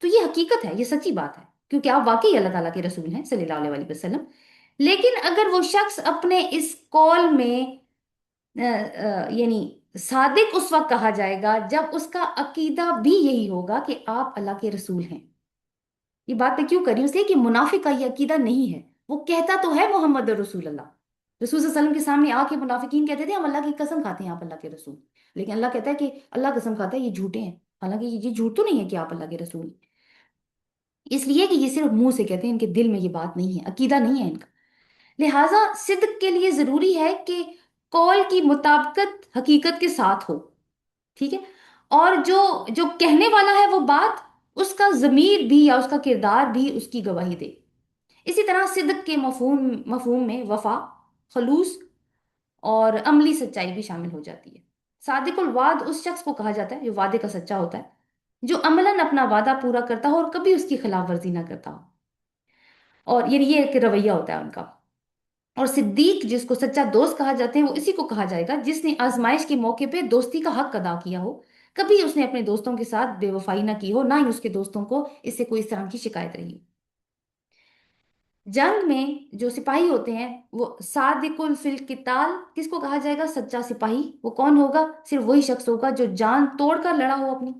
تو یہ حقیقت ہے، یہ سچی بات ہے، کیونکہ آپ واقعی اللہ تعالیٰ کے رسول ہیں صلی اللہ علیہ وسلم۔ لیکن اگر وہ شخص اپنے اس قول میں یعنی صادق اس وقت کہا جائے گا جب اس کا عقیدہ بھی یہی ہوگا کہ آپ اللہ کے رسول ہیں۔ یہ بات میں کیوں کر رہی ہوں؟ اس لیے کہ منافق کا یہ عقیدہ نہیں ہے، وہ کہتا تو ہے محمد رسول اللہ، رسول صلی اللہ علیہ وسلم کے سامنے آ کے منافقین کہتے تھے ہم اللہ کی قسم کھاتے ہیں آپ اللہ کے رسول، لیکن اللہ کہتا ہے کہ اللہ قسم کھاتا ہے یہ جھوٹے ہیں، حالانکہ یہ جھوٹ تو نہیں ہے کہ آپ اللہ کے رسول ہیں۔ اس لیے کہ یہ صرف منہ سے کہتے ہیں، ان کے دل میں یہ بات نہیں ہے، عقیدہ نہیں ہے ان کا۔ لہٰذا صدق کے لیے ضروری ہے کہ قول کی مطابقت حقیقت کے ساتھ ہو، ٹھیک ہے؟ اور جو جو کہنے والا ہے وہ بات، اس کا ضمیر بھی یا اس کا کردار بھی اس کی گواہی دے۔ اسی طرح صدق کے مفہوم میں وفا، خلوص اور عملی سچائی بھی شامل ہو جاتی ہے۔ صادق الوعد اس شخص کو کہا جاتا ہے جو وعدے کا سچا ہوتا ہے، جو عملاً اپنا وعدہ پورا کرتا ہو اور کبھی اس کی خلاف ورزی نہ کرتا ہو، اور یہ ایک رویہ ہوتا ہے ان کا۔ اور صدیق جس کو سچا دوست کہا جاتے ہیں وہ اسی کو کہا جائے گا جس نے آزمائش کے موقع پہ دوستی کا حق ادا کیا ہو، کبھی اس نے اپنے دوستوں کے ساتھ بے وفائی نہ کی ہو، نہ ہی اس کے دوستوں کو اس سے کوئی اس طرح کی شکایت رہی ہو۔ جنگ میں جو سپاہی ہوتے ہیں وہ صادق فی القتال کس کو کہا جائے گا؟ سچا سپاہی۔ وہ کون ہوگا؟ صرف وہی شخص ہوگا جو جان توڑ کر لڑا ہو اپنی،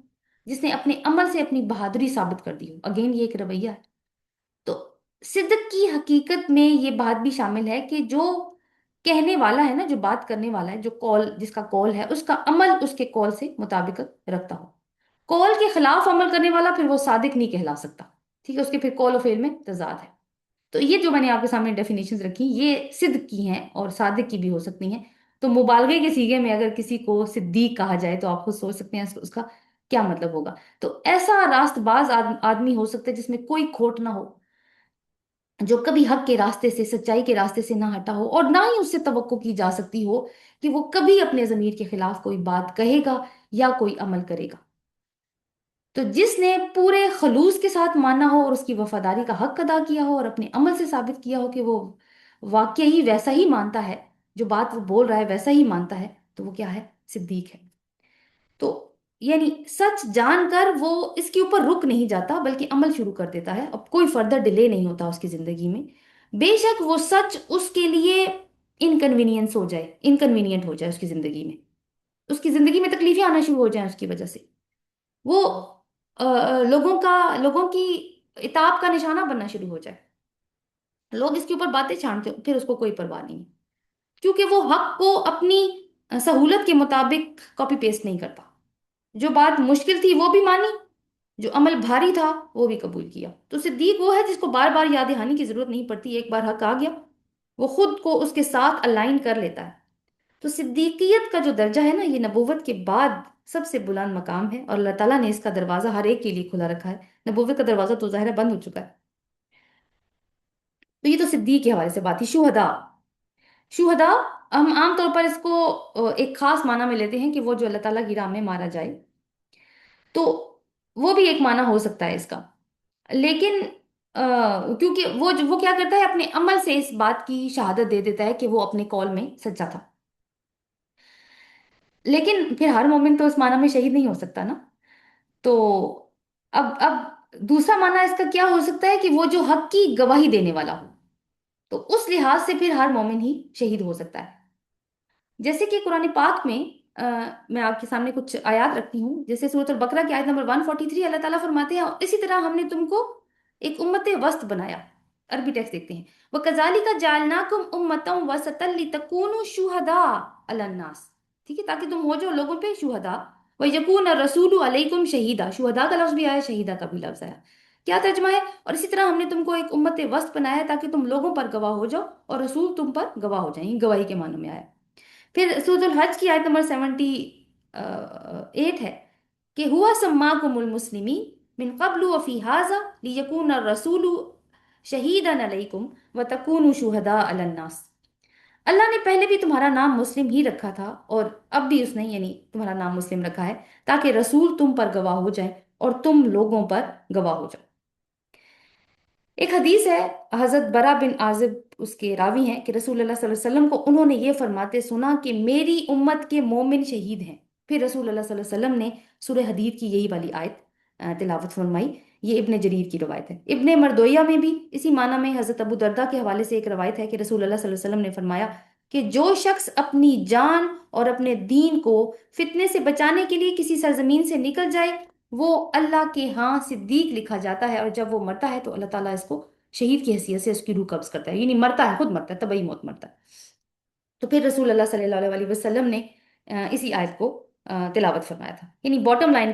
جس نے اپنے عمل سے اپنی بہادری ثابت کر دی ہو۔ اگین یہ ایک رویہ ہے۔ تو صدق کی حقیقت میں یہ بات بھی شامل ہے کہ جو کہنے والا ہے نا، جو بات کرنے والا ہے، جو قول جس کا قول ہے، اس کا عمل اس کے قول سے مطابقت رکھتا ہو۔ قول کے خلاف عمل کرنے والا پھر وہ صادق نہیں کہلا سکتا، ٹھیک ہے؟ اس کے پھر قول و فعل میں تضاد ہے۔ تو یہ جو میں نے آپ کے سامنے ڈیفینیشنز رکھی یہ صدق کی ہیں اور صادق کی بھی ہو سکتی ہیں۔ تو مبالغے کے سیغے میں اگر کسی کو صدیق کہا جائے تو آپ خود سوچ سکتے ہیں اس کا کیا مطلب ہوگا۔ تو ایسا راست باز آدمی ہو سکتا ہے جس میں کوئی کھوٹ نہ ہو، جو کبھی حق کے راستے سے، سچائی کے راستے سے نہ ہٹا ہو، اور نہ ہی اس سے توقع کی جا سکتی ہو کہ وہ کبھی اپنے ضمیر کے خلاف کوئی بات کہے گا یا کوئی عمل کرے گا۔ تو جس نے پورے خلوص کے ساتھ مانا ہو اور اس کی وفاداری کا حق ادا کیا ہو اور اپنے عمل سے ثابت کیا ہو کہ وہ واقعی ویسا ہی مانتا ہے، جو بات وہ بول رہا ہے ویسا ہی مانتا ہے، تو وہ کیا ہے؟ صدیق ہے۔ تو یعنی سچ جان کر وہ اس کے اوپر رک نہیں جاتا بلکہ عمل شروع کر دیتا ہے، اب کوئی فردر ڈیلے نہیں ہوتا اس کی زندگی میں۔ بے شک وہ سچ اس کے لیے انکنوینئنس ہو جائے، انکنوینئنٹ ہو جائے اس کی زندگی میں تکلیفیں آنا شروع ہو جائیں اس کی وجہ سے، وہ لوگوں کی عتاب کا نشانہ بننا شروع ہو جائے، لوگ اس کے اوپر باتیں چھاڑتے ہو، پھر اس کو کوئی پرواہ نہیں، کیونکہ وہ حق کو اپنی سہولت کے مطابق کاپی پیسٹ نہیں کرتا، جو بات مشکل تھی وہ بھی مانی، جو عمل بھاری تھا وہ بھی قبول کیا۔ تو صدیق وہ ہے جس کو بار بار یاد دہانی کی ضرورت نہیں پڑتی، ایک بار حق آ گیا وہ خود کو اس کے ساتھ الائن کر لیتا ہے۔ تو صدیقیت کا جو درجہ ہے نا، یہ نبوت کے بعد سب سے بلند مقام ہے، اور اللہ تعالیٰ نے اس کا دروازہ ہر ایک کے لیے کھلا رکھا ہے، نبوت کا دروازہ تو ظاہر ہے بند ہو چکا ہے۔ تو یہ تو صدیق کے حوالے سے بات تھی۔ شہداء ہم عام طور پر اس کو ایک خاص معنی میں لیتے ہیں کہ وہ جو اللہ تعالیٰ کی راہ میں مارا جائے، تو وہ بھی ایک معنی ہو سکتا ہے اس کا، لیکن کیونکہ وہ کیا کرتا ہے، اپنے عمل سے اس بات کی شہادت دے دیتا ہے کہ وہ اپنے قول میں سچا تھا، لیکن پھر ہر مومن تو اس معنی میں شہید نہیں ہو سکتا نا۔ تو اب دوسرا معنی اس کا کیا ہو سکتا ہے کہ وہ جو حق کی گواہی دینے والا ہو، تو اس لحاظ سے پھر ہر مومن ہی شہید ہو سکتا ہے۔ جیسے کہ قرآن پاک میں میں آپ کے سامنے کچھ آیات رکھتی ہوں، جیسے سورۃ البقرہ کی آیت نمبر 143، اللہ تعالیٰ فرماتے ہیں، اور اسی طرح ہم نے تم کو ایک امت وسط بنایا۔ عربی ٹیکسٹ دیکھتے ہیں، وَكَذَلِكَ جَعَلْنَاكُمْ أُمَّةً وَسَطًا لِتَكُونُوا شُهَدَاءَ عَلَى النَّاسِ، ٹھیک ہے، تاکہ تم ہو جو لوگوں پہ شہداء، وَيَكُونَ الرَّسُولُ عَلَيْكُمْ شَهِيدًا، شہداء کا لفظ بھی آیا، شہیدہ کا بھی لفظ آیا، کیا ترجمہ ہے؟ اور اسی طرح ہم نے تم کو ایک امت وسط بنایا تاکہ تم لوگوں پر گواہ ہو جاؤ اور رسول تم پر گواہ ہو جائیں، گواہی کے معنی میں آیا۔ پھر سورۃ الحج کی آیت نمبر 78 ہے کہ ہوا سماکم المسلمین من قبل وفی ھذا لیکون الرسول شہیدا علیکم وتکونوا شہداء علی الناس، اللہ نے پہلے بھی تمہارا نام مسلم ہی رکھا تھا اور اب بھی اس نے یعنی تمہارا نام مسلم رکھا ہے تاکہ رسول تم پر گواہ ہو جائے اور تم لوگوں پر گواہ ہو جاؤ۔ ایک حدیث ہے، حضرت برا بن عازب اس کے راوی ہیں کہ رسول اللہ صلی اللہ علیہ وسلم کو انہوں نے یہ فرماتے سنا کہ میری امت کے مومن شہید ہیں، پھر رسول اللہ صلی اللہ علیہ وسلم نے سورہ حدید کی یہی والی آیت تلاوت فرمائی۔ یہ ابن جریر کی روایت ہے۔ ابن مردویہ میں بھی اسی معنی میں حضرت ابو دردہ کے حوالے سے ایک روایت ہے کہ رسول اللہ صلی اللہ علیہ وسلم نے فرمایا کہ جو شخص اپنی جان اور اپنے دین کو فتنے سے بچانے کے لیے کسی سرزمین سے نکل جائے، وہ اللہ کے ہاں صدیق لکھا جاتا ہے، اور جب وہ مرتا ہے تو اللہ تعالیٰ اس کو شہید کی حیثیت سے اس کی روح قبض کرتا ہے، یعنی مرتا ہے، خود مرتا ہے، طبعی موت مرتا ہے۔ تو پھر رسول اللہ صلی اللہ علیہ وسلم نے اسی آیت کو تلاوت فرمایا تھا، یعنی باٹم لائن کیا